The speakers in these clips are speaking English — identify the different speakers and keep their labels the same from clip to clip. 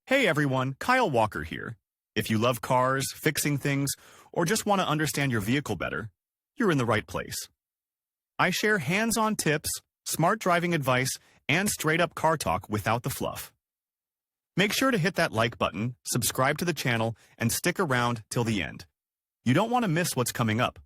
Speaker 1: Hey everyone, Kyle Walker here. If you love cars, fixing things, or just want to understand your vehicle better, you're in the right place. I share hands-on tips, smart driving advice, and straight-up car talk without the fluff. Make sure to hit that like button, subscribe to the channel, and stick around till the end. You don't want to miss what's coming up.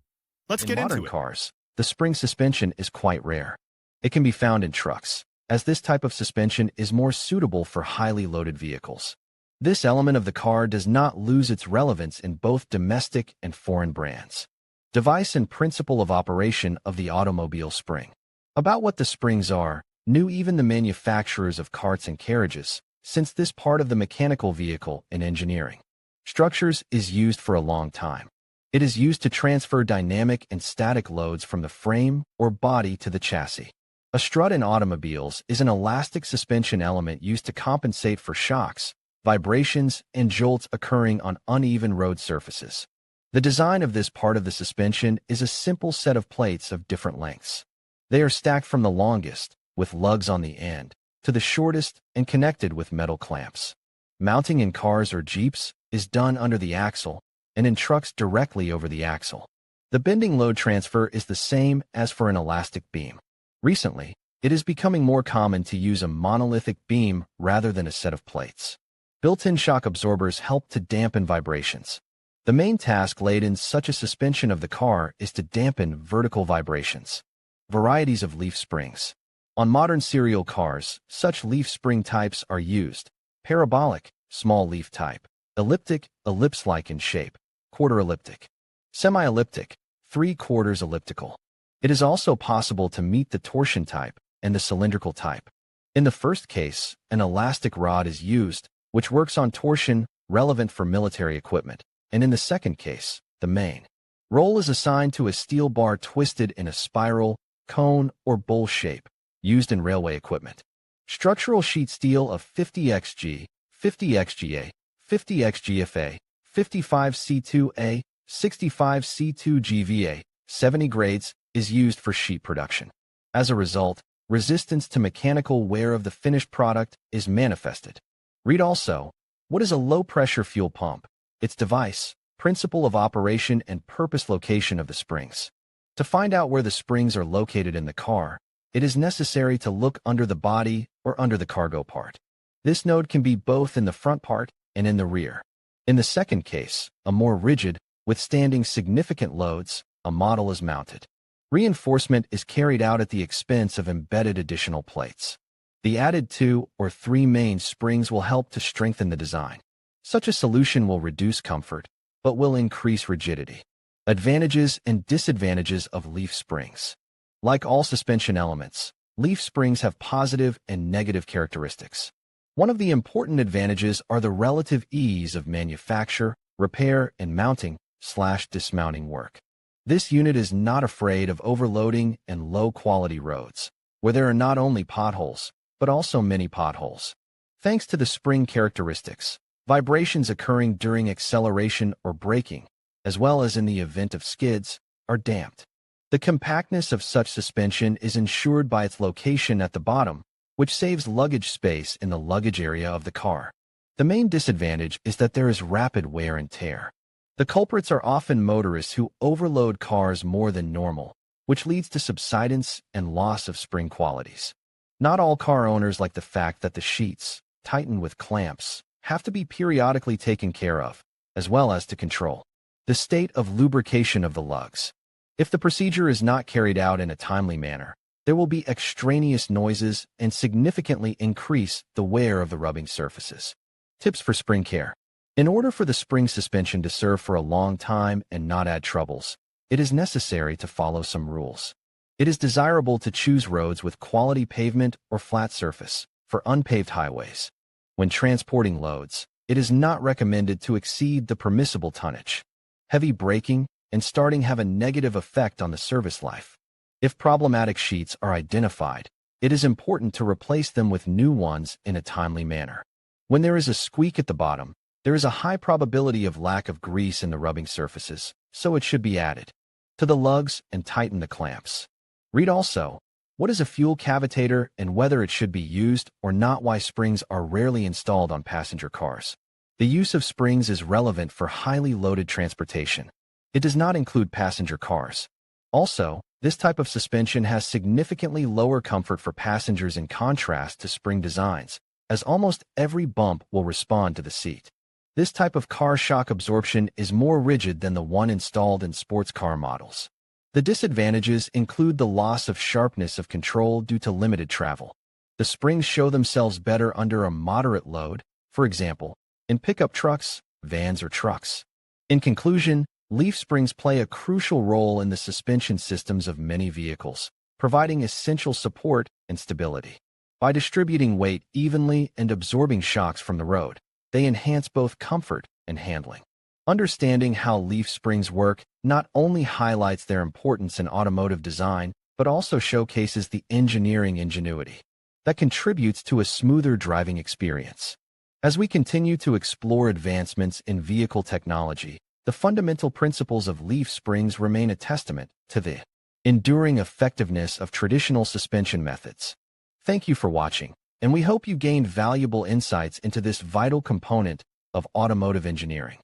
Speaker 1: Let's get into it.
Speaker 2: In modern cars, the spring suspension is quite rare. It can be found in trucks, as this type of suspension is more suitable for highly loaded vehicles. This element of the car does not lose its relevance in both domestic and foreign brands. Device and principle of operation of the automobile spring. About what the springs are, knew even the manufacturers of carts and carriages, since this part of the mechanical vehicle in engineering structures is used for a long time. It is used to transfer dynamic and static loads from the frame or body to the chassis. A strut in automobiles is an elastic suspension element used to compensate for shocks, vibrations, and jolts occurring on uneven road surfaces. The design of this part of the suspension is a simple set of plates of different lengths. They are stacked from the longest, with lugs on the end, to the shortest and connected with metal clamps. Mounting in cars or Jeeps is done under the axle, and in trucks directly over the axle. The bending load transfer is the same as for an elastic beam. Recently, it is becoming more common to use a monolithic beam rather than a set of plates. Built-in shock absorbers help to dampen vibrations. The main task laid in such a suspension of the car is to dampen vertical vibrations. Varieties of leaf springs. On modern serial cars, such leaf spring types are used: parabolic, small leaf type; elliptic, ellipse-like in shape; quarter elliptic; semi-elliptic, 3/4 elliptical. It is also possible to meet the torsion type and the cylindrical type. In the first case, an elastic rod is used, which works on torsion relevant for military equipment, and in the second case, the main roll is assigned to a steel bar twisted in a spiral, cone, or bowl shape, used in railway equipment. Structural sheet steel of 50xg, 50xga, 50xgfa, 55C2A, 65C2GVA, 70 grades, is used for sheet production. As a result, resistance to mechanical wear of the finished product is manifested. Read also, what is a low-pressure fuel pump? Its device, principle of operation, and purpose location of the springs. To find out where the springs are located in the car, it is necessary to look under the body or under the cargo part. This node can be both in the front part and in the rear. In the second case, a more rigid, withstanding significant loads, a model is mounted. Reinforcement is carried out at the expense of embedded additional plates. The added 2 or 3 main springs will help to strengthen the design. Such a solution will reduce comfort, but will increase rigidity. Advantages and disadvantages of leaf springs. Like all suspension elements, leaf springs have positive and negative characteristics. One of the important advantages are the relative ease of manufacture, repair, and mounting/dismounting work. This unit is not afraid of overloading and low-quality roads, where there are not only potholes, but also many potholes. Thanks to the spring characteristics, vibrations occurring during acceleration or braking, as well as in the event of skids, are damped. The compactness of such suspension is ensured by its location at the bottom, which saves luggage space in the luggage area of the car. The main disadvantage is that there is rapid wear and tear. The culprits are often motorists who overload cars more than normal, which leads to subsidence and loss of spring qualities. Not all car owners like the fact that the sheets, tightened with clamps, have to be periodically taken care of, as well as to control the state of lubrication of the lugs. If the procedure is not carried out in a timely manner, there will be extraneous noises and significantly increase the wear of the rubbing surfaces. Tips for spring care. In order for the spring suspension to serve for a long time and not add troubles, it is necessary to follow some rules. It is desirable to choose roads with quality pavement or flat surface for unpaved highways. When transporting loads, it is not recommended to exceed the permissible tonnage. Heavy braking and starting have a negative effect on the service life. If problematic sheets are identified, it is important to replace them with new ones in a timely manner. When there is a squeak at the bottom, there is a high probability of lack of grease in the rubbing surfaces, so it should be added to the lugs and tighten the clamps. Read also, What is a fuel cavitator and whether it should be used or not? Why springs are rarely installed on passenger cars. The use of springs is relevant for highly loaded transportation. It does not include passenger cars. Also, this type of suspension has significantly lower comfort for passengers in contrast to spring designs, as almost every bump will respond to the seat. This type of car shock absorption is more rigid than the one installed in sports car models. The disadvantages include the loss of sharpness of control due to limited travel. The springs show themselves better under a moderate load, for example, in pickup trucks, vans, or trucks. In conclusion, leaf springs play a crucial role in the suspension systems of many vehicles, providing essential support and stability. By distributing weight evenly and absorbing shocks from the road, they enhance both comfort and handling. Understanding how leaf springs work not only highlights their importance in automotive design, but also showcases the engineering ingenuity that contributes to a smoother driving experience. As we continue to explore advancements in vehicle technology, the fundamental principles of leaf springs remain a testament to the enduring effectiveness of traditional suspension methods. Thank you for watching, and we hope you gained valuable insights into this vital component of automotive engineering.